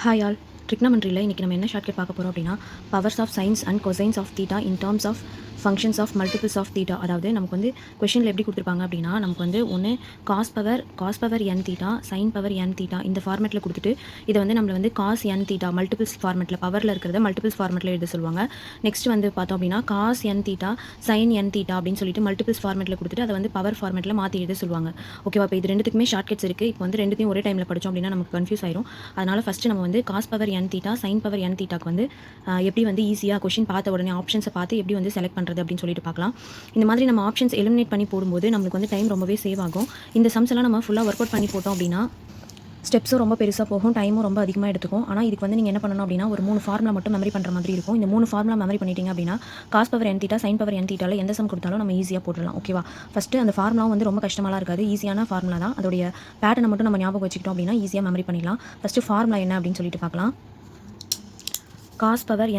Hi all. Trigonometry இன்னைக்கு நம்ம என்ன ஷார்ட்கட் பார்க்க போறோம் அப்படின்னா powers of sines and cosines of theta in terms of functions of multiples of theta. அதாவது நமக்கு வந்து கொஷனில் எப்படி கொடுத்துருப்பாங்க அப்படின்னா நமக்கு வந்து ஒன்று cos power n theta sine power n theta இந்த ஃபார்மேட்டில் கொடுத்துட்டு இதை வந்து நம்மளை வந்து காஸ் என் தீட்டா மல்டிபிள்ஸ் ஃபார்மேட்டில் பவரில் இருக்கிறத மல்டிபிள்ஸ் ஃபார்மேட்டில் எழுத சொல்லுவாங்க. நெக்ஸ்ட் வந்து பார்த்தோம் அப்படின்னா cos n theta sine n theta அப்படின்னு சொல்லிட்டு மல்டிபிள்ஸ் ஃபார்மேட்டில் கொடுத்துட்டு அதை வந்து பவர் ஃபார்மேட்டில் மாற்றி எழுத சொல்லுவாங்க. ஓகேவா? இப்போ இது ரெண்டுத்துக்குமே ஷார்ட்கட்ஸ் இருக்குது. இப்போ வந்து ரெண்டுத்தையும் ஒரே டைமில் படித்தோம் அப்படின்னா நமக்கு கன்ஃபியூஸ் ஆயிரும். அதனால் ஃபஸ்ட்டு நம்ம வந்து cos power n theta sine power n தீட்டாக்கு வந்து எப்படி வந்து ஈஸியாக கொஷின் பார்த்த உடனே ஆப்ஷன்ஸை பார்த்து எப்படி வந்து செலக்ட் பண்ணுறது அப்படின்னு சொல்லிட்டு பார்க்கலாம். இந்த மாதிரி நம்ம ஆப்ஷன்ஸ் எலிமினேட் பண்ணி போடும்போது நம்மளுக்கு வந்து டைம் ரொம்பவே சேவ் ஆகும். இந்த சம்ஸ் எல்லாம் நம்ம ஃபுல்லாக ஒர்க் அவுட் பண்ணி போட்டோம் அப்படின்னா ஸ்டெப்ஸும் ரொம்ப பெருசாக போகும், டைமும் ரொம்ப அதிகமாக எடுத்துக்கும். ஆனால் இதுக்கு வந்து நீங்கள் என்ன பண்ணணும் அப்படின்னா ஒரு 3 ஃபார்முலா மட்டும் மெமரி பண்ணுற மாதிரி இருக்கும். இந்த 3 ஃபார்முலா மெமரி பண்ணிட்டீங்க அப்படின்னா cos power n theta sine power n தீட்டாவில் எந்த சம் கொடுத்தாலும் நம்ம ஈஸியாக போட்டுடலாம். ஓகேவா? ஃபஸ்ட்டு அந்த ஃபார்முலா வந்து ரொம்ப கஷ்டமாக இருக்காது, ஈஸியான ஃபார்முலா தான். அதோடைய பேட்டர்னை மட்டும் நம்ம ஞாபகம் வச்சுக்கிட்டோம் அப்படின்னா ஈஸியாக மெமரி பண்ணிடலாம். ஃபஸ்ட்டு ஃபார்முலா என்ன அப்படின்னு சொல்லிட்டு பார்க்கலாம். காஸ் பவர்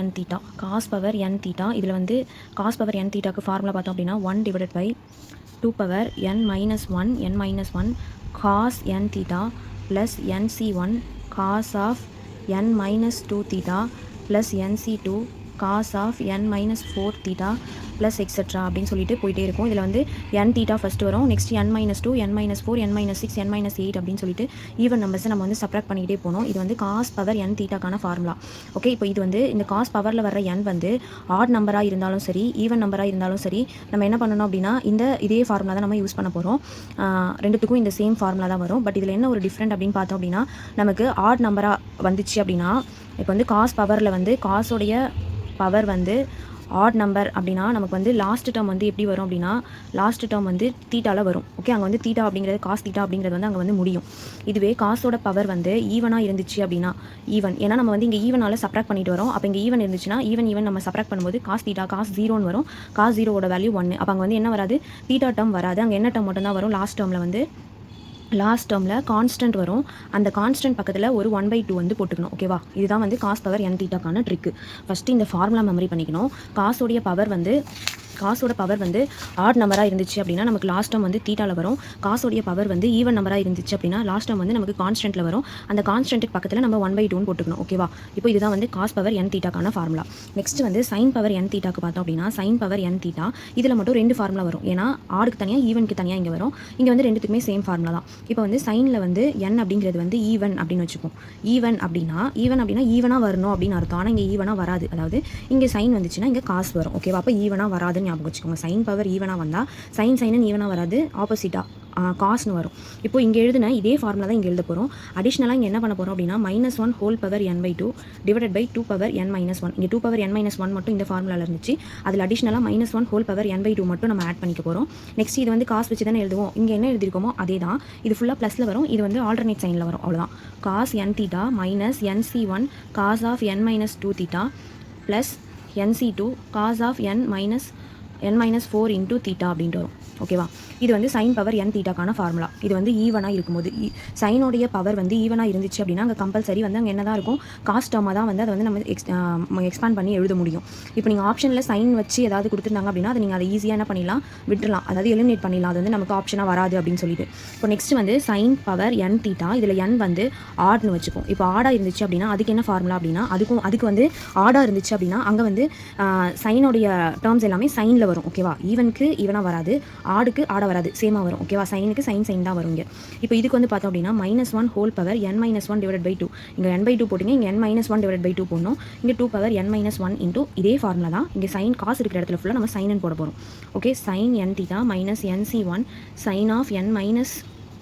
என் தீட்டா இதில் வந்து காஸ் பவர் என் தீட்டாக்கு ஃபார்முலா பார்த்தோம் அப்படின்னா 1/2 power n - 1 cos n theta plus nc1 cos of n - 2 theta plus nc2 cos of n - 4 theta plus etcetera அப்படின்னு சொல்லிட்டு போயிட்டே இருக்கும். இதில் வந்து n தீட்டா ஃபஸ்ட் வரும், next n - 2 n - 4 n - 6 n - 8 அப்படின்னு சொல்லிட்டு ஈவன் நம்பர்ஸை நம்ம வந்து சப்ராக்ட் பண்ணிக்கிட்டே போகணும். இது வந்து காஸ் பவர் n தீட்டாக்கான ஃபார்முலா. ஓகே, இப்போ இது வந்து இந்த காஸ் பவரில் வர n வந்து ஆட் நம்பராக இருந்தாலும் சரி ஈவன் நம்பராக இருந்தாலும் சரி நம்ம என்ன பண்ணணும் அப்படின்னா இதே ஃபார்முலா தான் நம்ம யூஸ் பண்ண போகிறோம். ரெண்டுத்துக்கும் இந்த சேம் ஃபார்முலா தான் வரும். பட் இதில் என்ன ஒரு டிஃப்ரெண்ட் அப்படின்னு பார்த்தோம் அப்படின்னா நமக்கு ஆட் நம்பராக வந்துச்சு அப்படின்னா இப்போ வந்து காஸ் பவரில் வந்து காஸோடைய பவர் வந்து ஆட் நம்பர் அப்படின்னா நமக்கு வந்து லாஸ்ட் டேர்ம் வந்து எப்படி வரும் அப்படின்னா லாஸ்ட் டேர்ம் வந்து தீட்டாவில் வரும். ஓகே, அங்கே வந்து தீட்டா அப்படிங்கிறது காஸ் தீட்டா அப்படிங்கிறது வந்து அங்கே வந்து முடியும். இதுவே காசோட பவர் வந்து ஈவனாக இருந்துச்சு அப்படின்னா ஈவன், ஏன்னா நம்ம வந்து இங்கே ஈவனால் சப்ராக்ட் பண்ணிட்டு வரோம். அப்போ இங்கே ஈவன் இருந்துச்சுன்னா ஈவன் நம்ம சப்ராக்ட் பண்ணும்போது காஸ் தீட்டா காஸ் 0ன்னு வரும். காஸ் 0வோட வேல்யூ 1. அப்போ அங்கே வந்து என்ன வராது, தீட்டா டேர்ம் வராது. அங்கே என்ன டேர்ம் மட்டும் தான் வரும், லாஸ்ட் டேர்மில் கான்ஸ்டன்ட் வரும். அந்த கான்ஸ்டன்ட் பக்கத்தில் ஒரு 1/2 வந்து போட்டுக்கணும். ஓகேவா? இதுதான் வந்து cos power n தீட்டாக்கான trick. First இந்த ஃபார்முலா மெமரி பண்ணிக்கணும். காசோட பவர் வந்து ஆட் நம்பராக இருந்துச்சு அப்படின்னா நமக்கு லாஸ்ட் டேர்ம் வந்து தீட்டாவில் வரும். காசோடைய பவர் வந்து ஈவன் நம்பராக இருந்துச்சு அப்படின்னா லாஸ்ட் டேர்ம் வந்து நமக்கு கான்ஸ்டன்ட்டில் வரும். அந்த கான்ஸ்டன்ட்டுக்கு பக்கத்தில் நம்ம 1/2ன்னு போட்டுக்கணும். ஓகேவா? இப்போ இதுதான் வந்து காஸ் பவர் என் தீட்டாக்கான ஃபார்முலா. நெக்ஸ்ட் வந்து சைன் பவர் என் தீட்டாக்கு பார்த்தோம் அப்படின்னா சைன் பவர் என் தீட்டா இதில் மட்டும் 2 ஃபார்முலா வரும். ஏன்னா ஆடுக்கு தனியாக ஈவனுக்கு தனியாக இங்கே வரும். இங்கே வந்து ரெண்டுத்துக்குமே சேம் ஃபார்முலா தான். இப்போ வந்து சைனில் வந்து n அப்படிங்கிறது வந்து ஈவன் அப்படின்னு வச்சுப்போம். ஈவன் அப்படின்னா ஈவனாக வரணும் அப்படின்னு அர்த்தம். ஆனால் இங்கே ஈவனாக வராது. அதாவது இங்கே சைன் வந்துச்சுன்னா இங்கே காசு வரும். ஓகேவா? அப்போ ஈவனாக வராதுன்னு ஞாபகம் வச்சுக்கோங்க. சைன் பவர் ஈவனாக வந்தால் சைன் ஈவனாக வராது, ஆப்போசிட்டாக காஸ்னு வரும். இப்போ இங்கே எழுதுன இதே ஃபார்முலா தான் இங்கே எழுத போகிறோம். அடிஷ்னலாக இங்கே என்ன பண்ண போகிறோம் அப்படின்னா -1 whole power n/2 divided by 2 power n - 1. இங்கே 2 பவர் n - 1 மட்டும் இந்த ஃபார்முலாவில் இருந்துச்சு. அதில் அடிஷ்னலாக -1 ஹோல் பவர் n/2 மட்டும் நம்ம ஆட் பண்ணிக்க போகிறோம். நெக்ஸ்ட் இது வந்து காஸ் வச்சு தானே எழுதுவோம். இங்கே என்ன எழுதிருக்கோமோ அதே தான். இது ஃபுல்லாக ப்ளஸில் வரும், இது வந்து ஆல்டர்னேட் சைனில் வரும். அவ்வளோதான். Cos n theta minus nc1 cos of n - 2 theta plus nc2 cos of n - 4 into theta அப்படின்ட்டு வரும். ஓகேவா? இது வந்து சைன் பவர் என் தீட்டாக்கான ஃபார்முலா. இது வந்து ஈவனாக இருக்கும்போது சைனோடைய பவர் வந்து ஈவனாக இருந்துச்சு அப்படின்னா அங்கே கம்பல்சரி வந்து அங்கே என்ன தான் இருக்கும், காஸ்ட் டேர்மாக தான் வந்து அதை வந்து நம்ம எக்ஸ்பேண்ட் பண்ணி எழுத முடியும். இப்போ நீங்கள் ஆப்ஷனில் சைன் வச்சு ஏதாவது கொடுத்துருந்தாங்க அப்படின்னா அதை நீங்கள் அதை ஈஸியாக என்ன பண்ணிடலாம், விட்டுடலாம். அதாவது எலிமினேட் பண்ணிடலாம். அது வந்து நமக்கு ஆப்ஷனாக வராது அப்படின்னு சொல்லிட்டு. இப்போ நெக்ஸ்ட் வந்து சைன் பவர் என் தீட்டா இதில் n வந்து ஆட்னு வச்சுப்போம். இப்போ ஆடாக இருந்துச்சு அப்படின்னா அதுக்கு என்ன ஃபார்முலா அப்படின்னா அதுக்கு வந்து ஆடாக இருந்துச்சு அப்படின்னா அங்கே வந்து சைனோடைய டேர்ம்ஸ் எல்லாமே சைனில் வரும். ஓகேவா? ஈவனுக்கு ஈவனாக வராது, ஆடுக்கு ஆட வராது, சேமாக வரும். ஓகேவா? சைனுக்கு சைன் தான் வரும். இங்கே இப்போ இதுக்கு வந்து பார்த்தோம் அப்படின்னா -1 whole power n - 1 divide by 2. இங்கே n/2 போட்டிங்க, இங்கே n - 1 டிவைட் பை 2 போடணும். இங்கே 2 பவர் n - 1 இன்டூ இதே ஃபார்முலா தான். இங்கே சைன் காசு இருக்கிற இடத்துல ஃபுல்லாக நம்ம சைன் போட போகிறோம். Okay, sine n theta minus nc1 sine of n -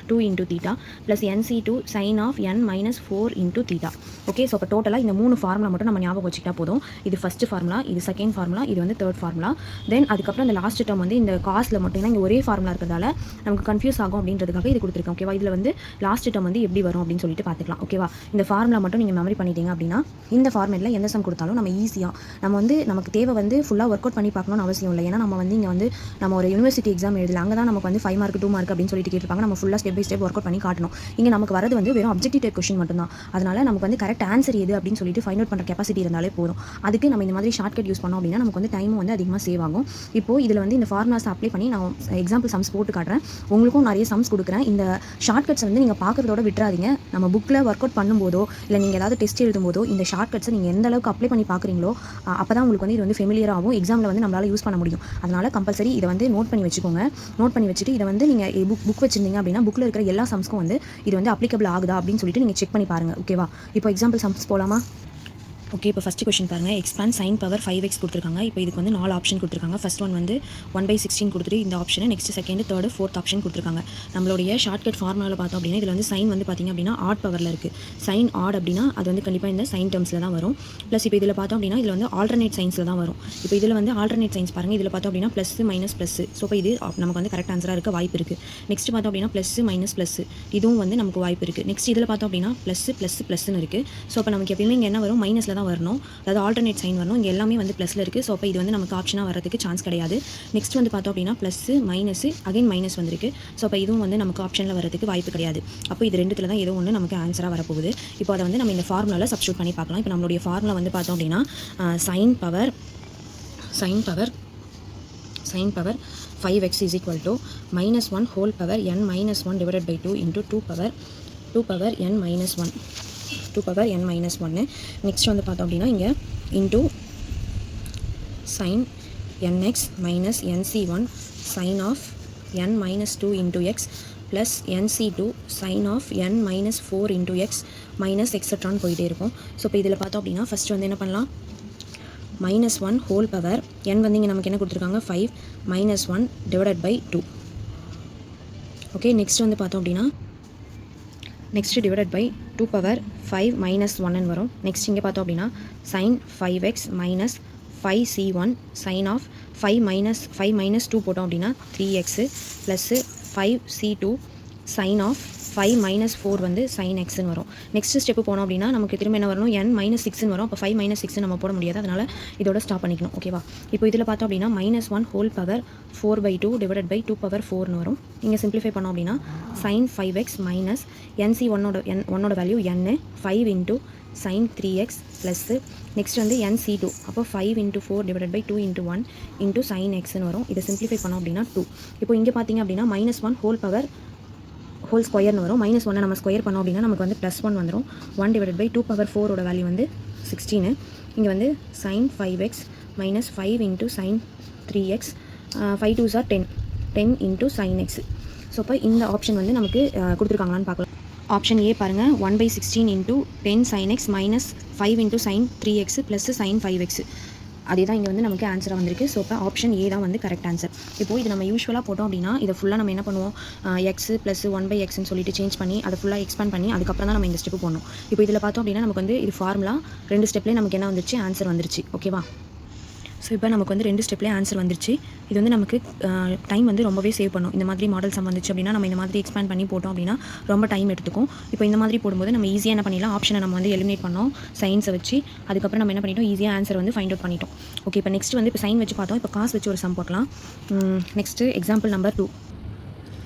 2 into theta plus nc2 sine of n - 4 into theta. Okay, so இப்போ டோட்டலாக இந்த 3 ஃபார்முலா மட்டும் நம்ம ஞாபகம் வச்சுக்கிட்டா போதும். இது ஃபஸ்ட்டு ஃபார்முலா, இது செகண்ட் ஃபார்முலா, இது வந்து தேர்ட் ஃபார்முலா. தென் அதுக்கப்புறம் இந்த லாஸ்ட் டேர்ம் வந்து இந்த காசில் மட்டும் ஏன்னா இங்கே ஒரே ஃபார்முலா இருக்கிறதால நமக்கு கன்ஃபியூஸ் ஆகும் அப்படின்றதுக்காக இது கொடுத்துருக்கேன். ஓகேவா? இதில் வந்து லாஸ்ட் டேர்ம் வந்து எப்படி வரும் அப்படின்னு சொல்லிட்டு பார்த்துக்கலாம். ஓகேவா? இந்த ஃபார்முலா மட்டும் நீங்கள் மெமரி பண்ணிட்டீங்க அப்படின்னா இந்த ஃபார்மேட்டில் எந்த சம் கொடுத்தாலும் நம்ம ஈஸியாக நம்ம வந்து நமக்கு தேவை வந்து ஃபுல்லாக ஒர்க் அவுட் பண்ணி பார்க்கணும்னு அவசியம் இல்லை. ஏன்னா நம்ம வந்து இங்கே வந்து நம்ம ஒரு யூனிவர்சிட்டி எக்ஸாம் எழுதல, அங்கே தான் நமக்கு வந்து 5 மார்க் 2 மார்க் அப்படின்னு சொல்லிட்டு கேட்டிருப்பாங்க. நம்ம ஃபுல்லாக step by step work out பண்ணி காட்டணும். இங்கே நமக்கு வரது வந்து வெறும் அப்ஜெக்டிவ் டைப் கொஸ்டின் மட்டும் தான். அதனால் நமக்கு வந்து கரெக்ட் ஆன்சர் எது அப்படின்னு சொல்லிட்டு ஃபைண்ட் அவுட் பண்ணுற கெப்பாசிட்டி இருந்தாலே போதும். அதுக்கு நம்ம இந்த மாதிரி ஷார்ட்கட் யூஸ் பண்ணோம் அப்படின்னா நமக்கு வந்து டைமும் வந்து அதிகமாக சேவ் ஆகும். இப்போது இதில் வந்து இந்த ஃபார்முலாஸ் அப்ளை பண்ணி நான் எக்ஸாம்பிள் சம்ஸ் போட்டு காட்டுறேன். உங்களுக்கும் நிறைய சம்ஸ் கொடுக்குறேன். இந்த ஷார்ட்கட்ஸ் வந்து நீங்கள் பார்க்குறதோட விட்டுறாதீங்க. நம்ம புக்கில் ஒர்க் அவுட் பண்ணும்போதோ இல்லை நீங்கள் ஏதாவது டெஸ்ட் எழுதும்போதோ இந்த ஷார்ட்கட்ஸை நீங்கள் எந்த அளவுக்கு அப்ளை பண்ணி பார்க்குறீங்களோ அப்போ தான் உங்களுக்கு வந்து இது வந்து ஃபெமிலியர் ஆகும். எக்ஸாமில் வந்து நம்மளால் யூஸ் பண்ண முடியும். அதனால் கம்பல்சரி இதை வந்து நோட் பண்ணி வச்சுக்கோங்க. நோட் பண்ணி வச்சுட்டு இதை வந்து நீங்கள் புக் வச்சிருந்தீங்க அப்படின்னா புக்கில் இருக்கிற எல்லா சம்ஸ்க்கும் வந்து இது வந்து அப்ளிகபிள் ஆகுதா அப்படின்னு சொல்லிட்டு நீங்கள் செக் பண்ணி பாருங்கள். ஓகேவா? இப்போ எக்ஸாம்பிள் சம்ஸ் போகலாமா? ஓகே, இப்போ ஃபஸ்ட்டு கொஸ்டின் பாருங்கள். எக்ஸ்பேண்ட் sin பவர் 5x கொடுத்துருக்காங்க. இப்போ இதுக்கு வந்து 4 ஆப்ஷன் கொடுத்துருக்காங்க. ஃபஸ்ட் ஒன் வந்து 1/16 கொடுத்துட்டு இந்த option, next second, third, fourth option கொடுத்துருக்காங்க. நம்மளுடைய ஷார்ட்கட் ஃபார்முலாவில் பார்த்தோம் அப்படின்னா இதில் வந்து சைன் வந்து பார்த்திங்க அப்படின்னா ஆட் பவரில் இருக்குது. சைன் ஆட் அப்படின்னா அது வந்து கண்டிப்பாக இந்த சைன் டேர்ம்ஸில் தான் வரும். ப்ளஸ் இப்போ இதில் பார்த்தோம் அப்படின்னா இதில் வந்து ஆல்டர்னேட் சைன்ஸில் தான் வரும். இப்போ இதில் வந்து ஆல்டர்னேட் சைன்ஸ் பாருங்கள். இதில் பார்த்தோம் அப்படின்னா ப்ளஸ் மைனஸ் ப்ளஸ். ஸோ இப்போ இது நமக்கு வந்து கரெக்ட் ஆன்சராக இருக்க வாய்ப்பு இருக்குது. நெக்ஸ்ட் பார்த்தோம் அப்படின்னா ப்ளஸ் மைனஸ் ப்ளஸ், இதுவும் வந்து நமக்கு வாய்ப்பு இருக்குது. நெக்ஸ்ட் இதில் பார்த்தோம் அப்படின்னா ப்ளஸ்ன்னு இருக்குது. ஸோ அப்போ நமக்கு எப்பயுமே இங்கே என்ன வரும்? மைனஸில் தான் வரணும். அதாவது ஆல்டர்னேட் சைன் வரணும். இங்கே எல்லாமே வந்து ப்ளஸில் இருக்குது. ஸோ அப்போ இது வந்து நமக்கு ஆப்ஷனாக வரதுக்கு சான்ஸ் கிடையாது. நெக்ஸ்ட் வந்து பார்த்தோம் அப்படின்னா ப்ளஸ் மைனஸ் அகைன் மைனஸ் வந்திருக்கு. ஸோ அப்போ இதுவும் வந்து நமக்கு ஆப்ஷனில் வரதுக்கு வாய்ப்பு கிடையாது. அப்போ இது ரெண்டுத்தில் தான் ஏதோ ஒன்று நமக்கு ஆன்சராக வரப்போகுது. இப்போ அதை வந்து நம்ம இந்த ஃபார்முலாவில் சப்ஸ்டியூட் பண்ணி பார்க்கலாம். இப்போ நம்மளுடைய ஃபார்முலா வந்து பார்த்தோம் அப்படின்னா sine power 5x is equal to -1 whole power n minus 1 divided by 2 into 2 power n minus 1. 2 power n minus 1. Next வந்து பார்த்தோம் அப்படின்னா இங்கே into sin nx minus nc1 sin of n minus 2 into x plus nc2 sin of n minus 4 into x minus etc. போயிட்டே இருக்கும். So இப்போ இதில் பார்த்தோம் அப்படின்னா ஃபஸ்ட்டு வந்து என்ன பண்ணலாம்? -1 whole power n வந்து இங்கே நமக்கு என்ன கொடுத்துருக்காங்க? 5 minus 1 divided by 2. Okay, next வந்து பார்த்தோம் அப்படின்னா next divided by 2 power 5 minus 1 வரும். நெக்ஸ்ட் இங்கே பார்த்தோம் அப்படின்னா sin 5x minus 5c1 sin of 5 minus 2 போட்டோம் அப்படின்னா 3x plus 5c2 sin of 5 minus 4 வந்து sin xன்னு வரும். நெக்ஸ்ட் ஸ்டெப்பு போனோம் அப்படின்னா நமக்கு திரும்ப என்ன வரணும்? n minus 6ன்னு வரும். அப்போ 5 minus 6 நம்ம போட முடியாது. அதனால் இதோட ஸ்டாப் பண்ணிக்கணும். ஓகேவா? இப்போ இதில் பார்த்தோம் அப்படின்னா -1 whole power 4/2 divided by 2 power 4ன்னு வரும். இங்கே சிம்பிளிஃபை பண்ணோம் அப்படின்னா sin 5x minus nc1ஓட value n 5 into sin 3x plus next வந்து nc2 அப்போ 5 into 4 divided by 2 into 1 into sin xன்னு வரும். இதை சிம்பிளிஃபை பண்ணோம் அப்படின்னா 2. இப்போ இங்கே பார்த்தீங்க அப்படின்னா -1 ஹோல் ஸ்கொயர்னு வரும். -1 நம்ம ஸ்கொயர் பண்ணோம் அப்படின்னா நமக்கு வந்து +1 வந்துடும். 1 divided by 2 power 4ஓட வேல்யூ வந்து 16. இங்கே வந்து sin 5x minus 5 into sin 3x 5 2s are 10 into sin x. So இப்போ இந்த ஆப்ஷன் வந்து நமக்கு கொடுத்துருக்காங்களான்னு பார்க்கலாம். ஆப்ஷன் ஏ பாருங்கள், 1/16 into 10 sin x minus 5 into sin 3x plus sin 5x. அதே தான் இங்கே வந்து நமக்கு ஆன்சராக வந்திருக்கு. ஸோ இப்போ ஆப்ஷன் ஏ தான் வந்து கரெக்ட் ஆன்சர். இப்போது இது நம்ம யூஸ்வலாக போட்டோம் அப்படின்னா இதை ஃபுல்லாக நம்ம என்ன பண்ணுவோம்? எக்ஸ் ப்ளஸ் 1/xன்னு சொல்லிட்டு சேஞ்ச் பண்ணி அதை ஃபுல்லாக எக்ஸ்பேண்ட் பண்ணி அதுக்கப்புறம் தான் நம்ம இந்த ஸ்டெப்பு போடணும். இப்போ இதில் பார்த்தோம் அப்படின்னா நமக்கு வந்து இது ஃபார்முலா 2 ஸ்டெப்லேயே நமக்கு என்ன வந்துருச்சு? ஆன்சர் வந்துருச்சு. ஓகேவா? ஸோ இப்போ நமக்கு வந்து 2 ஸ்டெப்லேயே ஆன்சர் வந்துருச்சு. இது வந்து நமக்கு டைம் வந்து ரொம்பவே சேவ் பண்ணும். இந்த மாதிரி மாடல் சம் வந்துச்சு அப்படின்னா நம்ம இந்த மாதிரி எக்ஸ்பேண்ட் பண்ணி போட்டோம் அப்படின்னா ரொம்ப டைம் எடுத்துக்கும். இப்போ இந்த மாதிரி போடும்போது நம்ம ஈஸியாக என்ன பண்ணிடலாம்? ஆப்ஷனை நம்ம வந்து எலிமினேட் பண்ணோம் சைன்ஸை வச்சு. அதுக்கப்புறம் நம்ம என்ன பண்ணிட்டோம்? ஈஸியாக ஆன்சர் வந்து ஃபைண்ட் அவுட் பண்ணிட்டோம். ஓகே, இப்போ நெக்ஸ்ட் வந்து இப்போ சைன் வச்சு பார்த்தோம். இப்போ காஸ் வச்சு ஒரு சம் போட்டலாம். Next example number 2.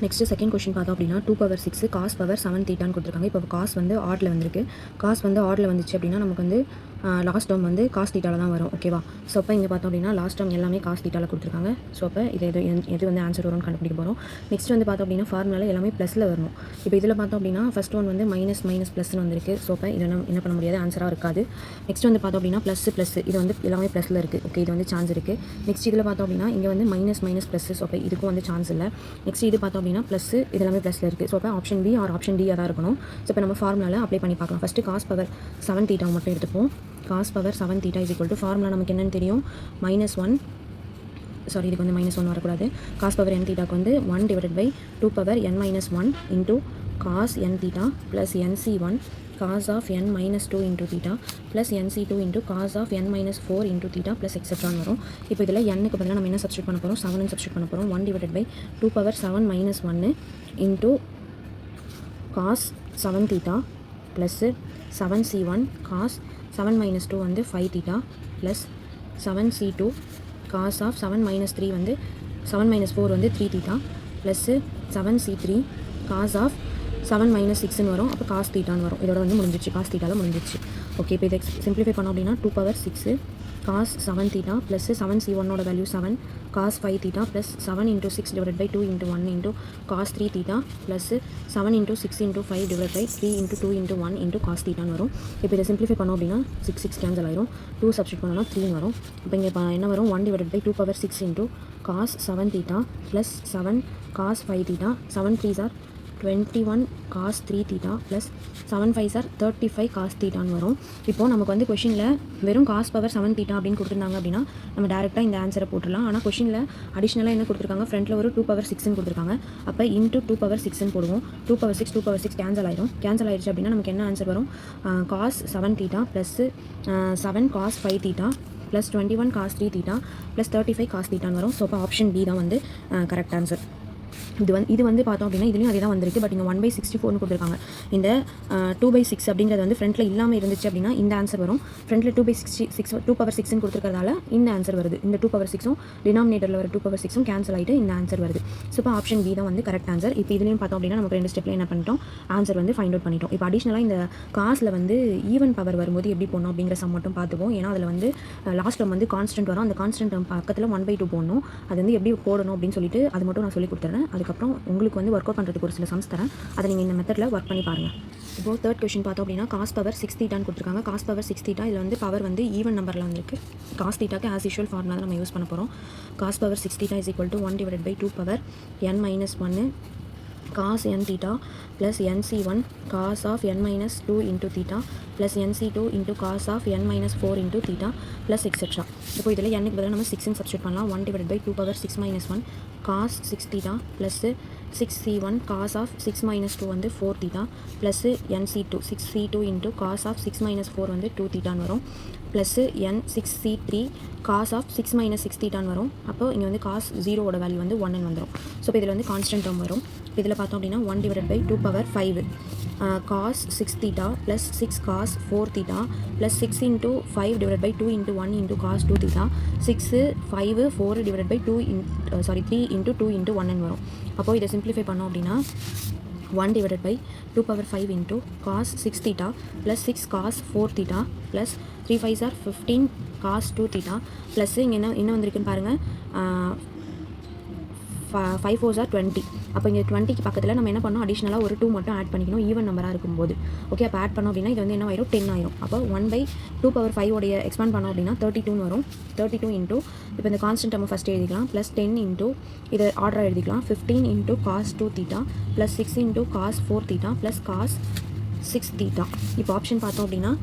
Next second question பார்த்தோம் அப்படின்னா 2 power 6 cos பவர் 7 தீட்டான்னு கொடுத்துருக்காங்க. இப்போ காஸ் வந்து ஆடில் வந்திருக்கு. காஸ் வந்து ஆடில் வந்துச்சு அப்படின்னா நமக்கு வந்து லாஸ்ட் டேர்ம் வந்து காஸ் தீட்டாவில் தான் வரும். ஓகேவா? ஸோ அப்போ இங்கே பார்த்தோம் அப்படின்னா லாஸ்ட் டேர்ம் எல்லாமே காஸ் தீட்டாவில் கொடுத்துருக்காங்க. ஸோ அப்போ எது வந்து ஆன்சர் வரும்னு கண்டுபிடிக்க போகிறோம். நெக்ஸ்ட் வந்து பார்த்தோம் அப்படின்னா ஃபார்முலாவில் எல்லாமே ப்ளஸில் வரணும். இப்போ இதில் பார்த்தோம் அப்படின்னா ஃபஸ்ட் ஒன் வந்து மைனஸ் ப்ளஸ்னு வந்திருக்கு. ஸோ அப்போ இதை என்ன பண்ண முடியாது? ஆன்சராக இருக்காது. நெக்ஸ்ட் வந்து பார்த்தோம் அப்படின்னா ப்ளஸ் இது வந்து எல்லாமே ப்ளஸில் இருக்குது. ஓகே, இது வந்து சான்ஸ் இருக்குது. நெக்ஸ்ட் இதில் பார்த்தோம் அப்படின்னா இங்கே வந்து மைனஸ் ப்ளஸ். ஸோ அப்போ இதுக்கும் வந்து சான்ஸ் இல்லை. நெக்ஸ்ட் இது பார்த்தோம் அப்படின்னா ப்ளஸ் இது எல்லாமே ப்ளஸில் இருக்குது. ஸோ அப்போ option B or option D தான் இருக்கணும். ஸோ இப்போ நம்ம ஃபார்முலாவில் அப்ளை பண்ணி பார்க்கலாம். ஃபஸ்ட்டு காஸ் பவர் 7 தீட்டா மட்டும் எடுத்துப்போம். cos power 7 theta is equal to formula நமக்கு என்னன்னு தெரியும்? -1 சாரி இதுக்கு வந்து -1 வரக்கூடாது. cos power n theta வந்து 1 divided by 2 power n minus 1 into cos n theta plus nc1 cos of n minus 2 into theta plus nc2 into cos of n minus 4 into theta plus etc. வரும். இப்போ இதில் n-க்கு பதிலாக நம்ம என்ன substitute பண்ண போகிறோம்? 7 substitute பண்ண போகிறோம். 1 divided by 2 power 7 minus 1 into cos 7 theta plus 7c1 cos 7 minus 2 வந்து 5 theta plus 7c2 cos of 7 minus 3 வந்து 7 minus 4 வந்து 3 theta plus 7c3 cos of 7 minus 6ன்னு வரும். அப்போ காஸ் தீட்டான்னு வரும். இதோட வந்து முடிஞ்சிச்சு, காஸ் தீட்டாவில் முடிஞ்சிச்சு. ஓகே, இப்போ இதை சிம்பிளிஃபை பண்ணோம் அப்படின்னா 2 பவர் 6 காஸ் 7 தீட்டா ப்ளஸ் 7 C1ஓட value 7 cos 5 theta plus 7 × 6 divide by 2 × 1 × cos 3 theta plus 7 × 6 × 5 divide by 3 × 2 × 1 × cos தீட்டான்னு வரும். இப்போ இதை சிம்பிளிஃபை பண்ணோம் அப்படின்னா 6 கேன்சல் ஆயிரும். 2 சப்ஸ்டிட் பண்ணோம்னா 3 வரும். இப்போ இங்கே என்ன வரும், 1 divide by 2 power 6 × cos 7 theta plus 7 cos 5 theta 7 3s are 21 cos 3 theta plus 7 5s are 35 cos தீட்டான்னு வரும். இப்போது நமக்கு வந்து கொஷினில் வெறும் காஸ் பவர் 7 தீட்டா அப்படின்னு கொடுத்துருந்தாங்க அப்படின்னா நம்ம டேரெக்டாக இந்த ஆன்சரை போட்டுடலாம். ஆனால் கொஷினில் அடிஷ்னலாக என்ன கொடுத்துருக்காங்க, ஃப்ரண்ட்டில் ஒரு 2 பவர் 6ன்னு கொடுத்துருக்காங்க. அப்போ இன்ட்டு 2 பவர் 6ன்னு போடுவோம். 2 பவர் 6 கேன்சல் ஆயிரும். கேன்சல் ஆயிடுச்சு அப்படின்னா நமக்கு என்ன ஆன்சர் வரும், cos 7 theta plus 7 cos 5 theta plus 21 cos 3 theta plus 35 cos தீட்டான்னு வரும். ஸோ அப்போ ஆப்ஷன் பி தான் வந்து கரெக்ட் ஆன்சர். இது வந்து பார்த்தோம் அப்படின்னா இதுலேயும் அதே தான் வந்திருக்கு. பட் இங்கே 1/64ன்னு கொடுத்துருக்காங்க. இந்த 2/6 அப்படிங்கிறது வந்து ஃப்ரண்ட்டில் இல்லாமல் இருந்துச்சு அப்படின்னா இந்த ஆன்சர் வரும். ஃப்ரண்ட்டில் 2/66 2 பவர் 6ன்னு கொடுத்துருக்கிறதால இந்த ஆன்சர் வருது. இந்த 2 பவர் 6ம் டினாமினேட்டரில் வர 2 பவர் 6ம் கேன்சல் ஆகிட்டு இந்த ஆன்சர் வருது. ஸோ இப்போ ஆப்ஷன் பி தான் வந்து கரெக்ட் ஆன்சர். இப்போ இதுலேயும் பார்த்தோம் அப்படின்னா நமக்கு 2 ஸ்டெப்பில் என்ன பண்ணிட்டோம், ஆன்சர் வந்து ஃபைண்ட் அவுட் பண்ணிட்டோம். இப்போ அடிஷ்னலாக இந்த காசில் வந்து ஈவன் பவர் வரும்போது எப்படி போடணும் அப்படிங்கிற சம் மட்டும் பார்த்துப்போம். ஏன்னா அதில் வந்து லாஸ்ட் டேர்ம் வந்து கான்ஸ்டன்ட் வரும். அந்த கான்ஸ்டன்ட் டேர்ம் பக்கத்தில் 1/2 போடணும். அது வந்து எப்படி போடணும் அப்படின்னு சொல்லிட்டு அது மட்டும் நான் சொல்லி கொடுத்துறேன். அதுக்கப்புறம் உங்களுக்கு வந்து ஒர்க் அவுட் பண்ணுறதுக்கு ஒரு சில சம்ஸ் தரேன். அதை நீங்கள் இந்த மெத்தடில் ஒர்க் பண்ணி பாருங்கள். இப்போது தேர்ட் கொஸ்டின் பார்த்தோம் அப்படின்னா காஸ் பவர் 6 தீட்டான்னு கொடுத்துருக்காங்க. காஸ் பவர் 6 தீட்டா இதில் வந்து பவர் வந்து ஈவன் நம்பரில் வந்துருக்கு. காஸ் தீட்டாக்கு ஆஸ் யூஷுவல் ஃபார்முலா தான் நம்ம யூஸ் பண்ண போகிறோம். Cos power 6 theta is equal to 1 divide by 2 power n-1 cos n theta plus nc1 cos of n minus 2 into theta plus nc2 into cos of n minus 4 into theta plus etc. இப்போ இதில் n க்கு பதிலாக நம்ம 6 substitute பண்ணலாம். 1 divided by 2 power 6 minus 1 cos 6 theta plus 6c1 cos of 6 minus 2 வந்து 4 theta plus nc2 6c2 into cos of 6 minus 4 வந்து 2 thetaன்னு வரும் plus n6c3 cos of 6 minus 6 thetaன்னு வரும். அப்போ இங்கே வந்து cos 0 ஓட வேல்யூ வந்து 1ன்னு வந்துடும். ஸோ இப்போ இதில் வந்து கான்ஸ்டன்ட் டேர்ம் வரும். இப்போ இதில் பார்த்தோம் அப்படின்னா 1 divided by 2 power 5 cos 6 theta plus 6 cos 4 theta plus 6 into 5 divided by 2 into 1 into cos 2 theta 6 5 4 divided by 3 into 2 into 1ன்னு வரும். அப்போ இதை சிம்பிளிஃபை பண்ணோம் அப்படின்னா 1 divided by 2 power 5 into cos 6 theta plus 6 cos 4 theta plus 3 5s are 15 cos 2 theta plus இங்கே என்ன வந்திருக்குன்னு பாருங்கள், 5 4s are 20. அப்போ இங்கே 20க்கு பக்கத்தில் நம்ம என்ன பண்ணோம், அடிஷ்னலாக ஒரு 2 மட்டும் ஆட் பண்ணிக்கணும் ஈவன் நம்பராக இருக்கும்போது. ஓகே, அப்போ ஆட் பண்ணோம் அப்படின்னா இது வந்து என்ன ஆயிரும், 10 ஆயிரும். அப்போ 1/2 power 5 உடைய எக்ஸ்பேண்ட் பண்ணோம் அப்படின்னா 32ன்னு வரும். 32 இன்ட்டு இப்போ இந்த கான்ஸ்டன்ட் நம்ம ஃபஸ்ட்டு எழுதிக்கலாம் ப்ளஸ் 10 இன்ட்டு இதை ஆர்டராக எழுதிக்கலாம் 15 into cos 2 theta plus 6 into cos 4 theta plus cos 6 theta. இப்போ ஆப்ஷன் பார்த்தோம் அப்படின்னா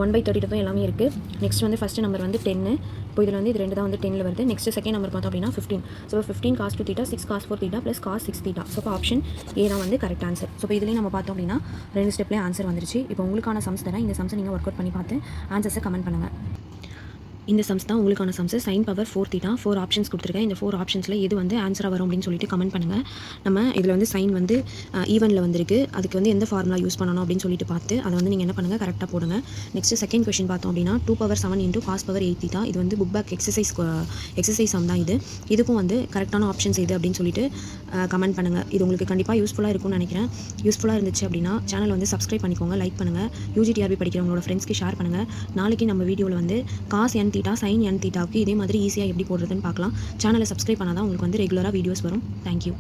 1/32 தான் எல்லாமே இருக்குது. நெக்ஸ்ட் வந்து ஃபஸ்ட்டு நம்பர் வந்து 10. இப்போ இதில் வந்து இது 2 தான் வந்து 10ல் வருது. நெக்ஸ்ட் செகண்ட் நம்பர் பார்த்தோம் அப்படின்னா 15. So 15 cos 2 theta 6 cos 4 theta plus cos 6 theta. So இப்போ ஆப்ஷன் ஏ தான் வந்து கரெக்ட் ஆன்சர். ஸோ இப்போ இதுலேயும் நம்ம பார்த்தோம் அப்படின்னா 2 ஸ்டெப்லேயே ஆன்சர் வந்துருச்சு. இப்போ உங்களுக்கான சம்ஸ் தரேன். இந்த சம்ஸை நீங்கள் ஒர்க் அவுட் பண்ணி பார்த்து ஆன்சர்ஸை கமெண்ட் பண்ணுங்கள். இந்த சம்ஸ் தான் உங்களுக்கான sums. sin power 4 theta 4 options கொடுத்துருக்கேன். இந்த 4 ஆப்ஷன்ஸில் எது வந்து ஆன்சராக வரும் அப்படின்னு சொல்லிட்டு கமெண்ட் பண்ணுங்கள். நம்ம இதில் வந்து சைன் வந்து ஈவனில் வந்திருக்கு. அதுக்கு வந்து எந்த ஃபார்முலா யூஸ் பண்ணணும் அப்படின்னு சொல்லிட்டு பார்த்து அதை வந்து நீங்கள் என்ன பண்ணுங்கள், கரெக்டாக போடுங்க. நெக்ஸ்ட் செகண்ட் கொஸ்டின் பார்த்தோம் அப்படின்னா 2 power 7 into cos power 8 theta. இது வந்து புக் பேக் எக்ஸசைஸ் சம் தான் இது. இதுக்கும் வந்து கரெக்டான ஆப்ஷன்ஸ் எது அப்படின்னு சொல்லிட்டு கமெண்ட் பண்ணுங்கள். இது உங்களுக்கு கண்டிப்பாக யூஸ்ஃபுல்லாக இருக்கும்னு நினைக்கிறேன். யூஸ்ஃபுல்லாக இருந்துச்சு அப்படின்னா சேனல் வந்து சப்ஸ்கிரைப் பண்ணிக்கோங்க, லைக் பண்ணுங்கள், UGTRB படிக்கிறவங்களோட ஃப்ரெண்ட்ஸ்க்கு ஷேர் பண்ணுங்கள். நாளைக்கு நம்ம வீடியோவில் வந்து cos n theta sin n தீட்டாவுக்கு இதே மாதிரி ஈஸியாக எப்படி போடுறதுன்னு பார்க்கலாம். சேனலை சப்ஸ்கிரைப் பண்ணால் தான் உங்களுக்கு வந்து ரெகுலராக வீடியோஸ் வரும். தேங்க்யூ.